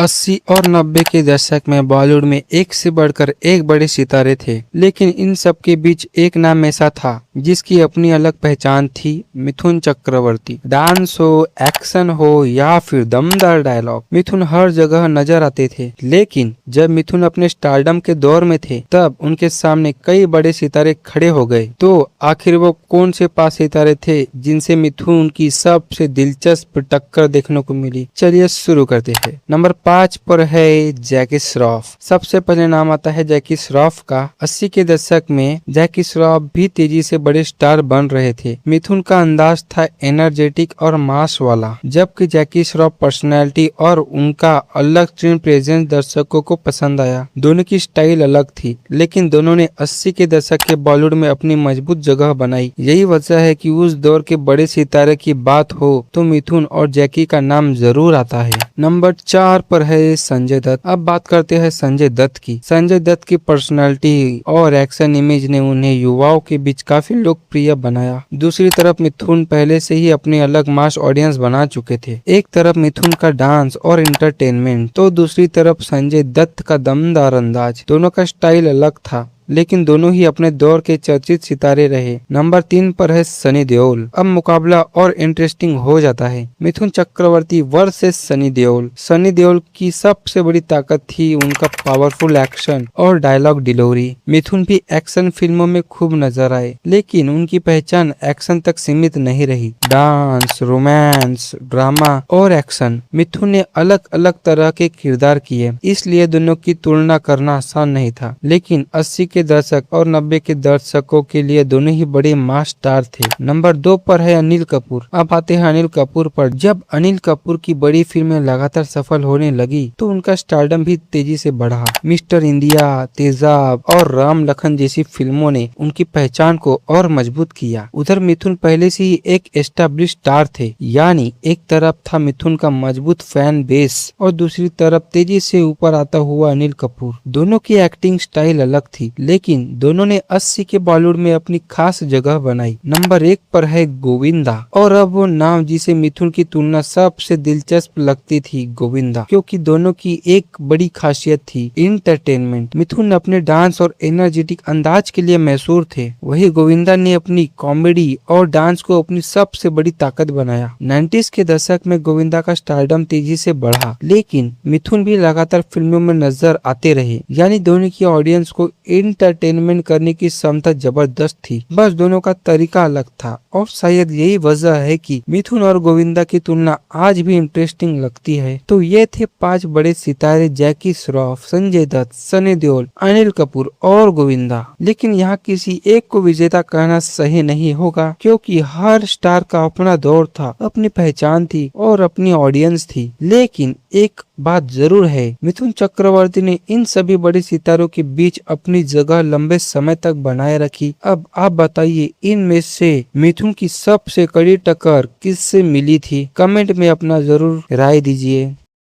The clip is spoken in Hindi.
80 और 90 के दशक में बॉलीवुड में एक से बढ़कर एक बड़े सितारे थे, लेकिन इन सब के बीच एक नाम ऐसा था जिसकी अपनी अलग पहचान थी। मिथुन चक्रवर्ती। डांस हो, एक्शन हो या फिर दमदार डायलॉग, मिथुन हर जगह नजर आते थे। लेकिन जब मिथुन अपने स्टारडम के दौर में थे, तब उनके सामने कई बड़े सितारे खड़े हो गए। तो आखिर वो कौन से 5 सितारे थे जिनसे मिथुन की सबसे दिलचस्प टक्कर देखने को मिली? चलिए शुरू करते हैं। नंबर 5 पर है जैकी श्रॉफ। सबसे पहले नाम आता है जैकी श्रॉफ का। 80 के दशक में जैकी श्रॉफ भी तेजी से बड़े स्टार बन रहे थे। मिथुन का अंदाज था एनर्जेटिक और मास वाला, जबकि जैकी श्रॉफ पर्सनैलिटी और उनका अलग स्क्रीन प्रेजेंस दर्शकों को पसंद आया। दोनों की स्टाइल अलग थी, लेकिन दोनों ने 80 के दशक के बॉलीवुड में अपनी मजबूत जगह बनाई। यही वजह है कि उस दौर के बड़े सितारे की बात हो तो मिथुन और जैकी का नाम जरूर आता है। नंबर 4 पर है संजय दत्त। अब बात करते हैं संजय दत्त की। संजय दत्त की पर्सनालिटी और एक्शन इमेज ने उन्हें युवाओं के बीच काफी लोकप्रिय बनाया। दूसरी तरफ मिथुन पहले से ही अपनी अलग मास ऑडियंस बना चुके थे। एक तरफ मिथुन का डांस और एंटरटेनमेंट, तो दूसरी तरफ संजय दत्त का दमदार अंदाज। दोनों का स्टाइल अलग था, लेकिन दोनों ही अपने दौर के चर्चित सितारे रहे। नंबर 3 पर है सनी देओल। अब मुकाबला और इंटरेस्टिंग हो जाता है। मिथुन चक्रवर्ती वर्सेस सनी देओल। सनी देओल की सबसे बड़ी ताकत थी उनका पावरफुल एक्शन और डायलॉग डिलीवरी। मिथुन भी एक्शन फिल्मों में खूब नजर आए, लेकिन उनकी पहचान एक्शन तक सीमित नहीं रही। डांस, रोमांस, ड्रामा और एक्शन, मिथुन ने अलग अलग तरह के किरदार किए, इसलिए दोनों की तुलना करना आसान नहीं था। लेकिन 80 के दशक और 90 के दशकों के लिए दोनों ही बड़े मास स्टार थे। नंबर 2 पर है अनिल कपूर। अब आते हैं अनिल कपूर पर। जब अनिल कपूर की बड़ी फिल्में लगातार सफल होने लगी, तो उनका स्टारडम भी तेजी से बढ़ा। मिस्टर इंडिया, तेजाब और राम लखन जैसी फिल्मों ने उनकी पहचान को और मजबूत किया। उधर मिथुन पहले से ही एक एस्टेब्लिश स्टार थे, यानी एक तरफ था मिथुन का मजबूत फैन बेस और दूसरी तरफ तेजी से ऊपर आता हुआ अनिल कपूर। दोनों की एक्टिंग स्टाइल अलग थी, लेकिन दोनों ने 80 के बॉलीवुड में अपनी खास जगह बनाई। नंबर 1 पर है गोविंदा। और अब वो नाम जिसे मिथुन की तुलना सबसे दिलचस्प लगती थी, गोविंदा, क्योंकि दोनों की एक बड़ी खासियत थी इंटरटेनमेंट। मिथुन अपने डांस और एनर्जेटिक अंदाज के लिए मशहूर थे, वही गोविंदा ने अपनी कॉमेडी और डांस को अपनी सबसे बड़ी ताकत बनाया। 90s के दशक में गोविंदा का स्टारडम तेजी से बढ़ा, लेकिन मिथुन भी लगातार फिल्मों में नजर आते रहे, यानी दोनों की ऑडियंस को एंटरटेनमेंट करने की क्षमता जबरदस्त थी। बस दोनों का तरीका अलग था, और शायद यही वजह है कि मिथुन और गोविंदा की तुलना आज भी इंटरेस्टिंग लगती है। तो ये थे 5 बड़े सितारे, जैकी श्रॉफ, संजय दत्त, सनी देओल, अनिल कपूर और गोविंदा। लेकिन यहाँ किसी एक को विजेता कहना सही नहीं होगा, क्योंकि हर स्टार का अपना दौर था, अपनी पहचान थी और अपनी ऑडियंस थी। लेकिन एक बात जरूर है, मिथुन चक्रवर्ती ने इन सभी बड़े सितारों के बीच अपनी जगह लंबे समय तक बनाए रखी। अब आप बताइए, इनमें से मिथुन की सबसे कड़ी टक्कर किससे मिली थी? कमेंट में अपना जरूर राय दीजिए।